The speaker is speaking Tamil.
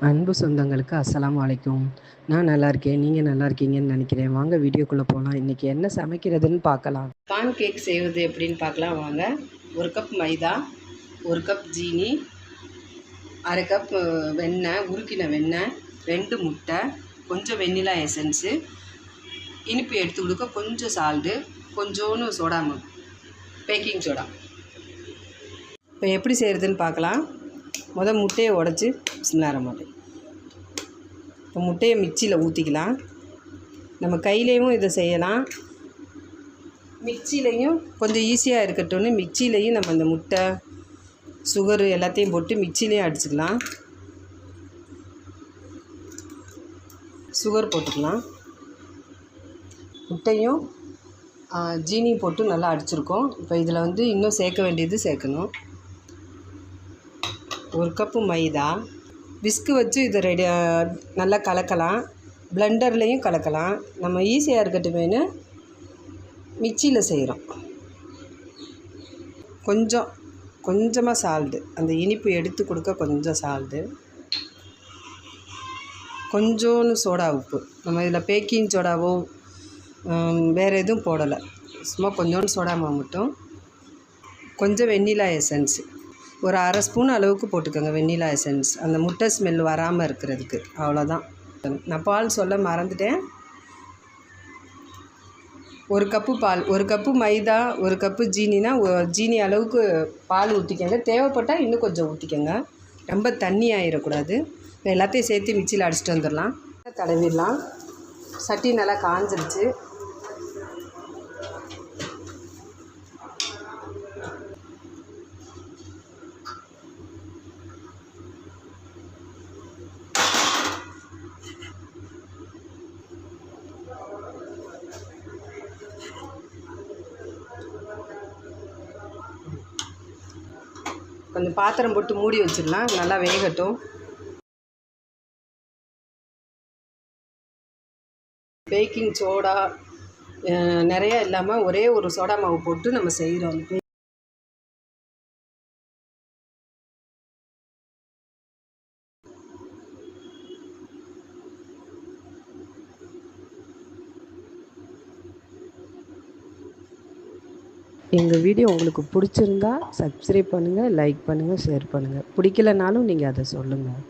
அன்பு சொந்தங்களுக்கு அஸ்ஸலாமு அலைக்கும். நான் நல்லா இருக்கேன். நீங்கள் நல்லா இருக்கீங்கன்னு நினைக்கிறேன். வாங்க வீடியோக்குள்ளே போகலாம். இன்றைக்கி என்ன சமைக்கிறதுன்னு பார்க்கலாம். பான் கேக் செய்வது எப்படின்னு பார்க்கலாம் வாங்க. 1 கப் மைதா, 1 கப் ஜீனி, அரை கப் வெண்ணெய், உருக்கின வெண்ணெய், 2 முட்டை, கொஞ்சம் வெண்ணிலா எசன்ஸு, இனிப்பு எடுத்து கொடுக்க கொஞ்சம் சால்ட்டு, கொஞ்சோன்னு சோடா பேக்கிங் சோடா. இப்போ எப்படி செய்கிறதுன்னு பார்க்கலாம். முட்டையை உடச்சி பிஸ்மில்லாஹிர்ரஹ்மானிர்ரஹீம். இப்போ முட்டையை மிக்சியில் ஊற்றிக்கலாம். நம்ம கையிலையும் இதை செய்யலாம், மிக்சிலையும் கொஞ்சம் ஈஸியாக இருக்கட்டும்னு மிக்சிலையும் நம்ம இந்த முட்டை சுகரு எல்லாத்தையும் போட்டு மிக்சிலையும் அடிச்சுக்கலாம். சுகர் போட்டுக்கலாம். முட்டையும் ஜீனியும் போட்டு நல்லா அடிச்சிருக்கோம். இப்போ இதில் இன்னும் சேர்க்க வேண்டியது சேர்க்கணும். 1 கப்பு மைதா, விஸ்கு வச்சு இதை நல்லா கலக்கலாம். பிளெண்டர்லேயும் கலக்கலாம். நம்ம ஈஸியாக இருக்கட்டுமேனு மிக்சியில் செய்கிறோம். கொஞ்சமாக சால்ட்டு, அந்த இனிப்பு எடுத்து கொடுக்க கொஞ்சம் சால்ட்டு, கொஞ்சோன்னு சோடா உப்பு. நம்ம இதில் பேக்கிங் சோடாவோ வேறு எதுவும் போடலை, சும்மா கொஞ்சோண்டு சோடா மாவு மட்டும். கொஞ்சம் வெண்ணிலா எசன்ஸ், ஒரு அரை ஸ்பூன் அளவுக்கு போட்டுக்கோங்க வெண்ணிலா எசன்ஸ், அந்த முட்டை ஸ்மெல் வராமல் இருக்கிறதுக்கு. அவ்வளோதான். நான் பால் சொல்ல மறந்துட்டேன். 1 கப்பு பால், 1 கப்பு மைதா, 1 கப்பு ஜீனினா ஜீனி அளவுக்கு பால் ஊற்றிக்கோங்க. தேவைப்பட்டால் இன்னும் கொஞ்சம் ஊற்றிக்கோங்க, ரொம்ப தண்ணி ஆகிடக்கூடாது. இப்போ எல்லாத்தையும் சேர்த்து மிக்சியில் அடிச்சுட்டு வந்துடலாம். தடவிடலாம். சட்டி நல்லா காஞ்சிருச்சு. கொஞ்சம் பாத்திரம் போட்டு மூடி வச்சிடலாம், நல்லா வேகட்டும். பேக்கிங் சோடா நிறையா இல்லாமல் ஒரே ஒரு சோடா மாவு போட்டு நம்ம செய்கிறோம். எங்கள் வீடியோ உங்களுக்கு பிடிச்சிருந்தா சப்ஸ்கிரைப் பண்ணுங்கள், லைக் பண்ணுங்கள், ஷேர் பண்ணுங்கள். பிடிக்கலனாலும் நீங்கள் அதை சொல்லுங்கள்.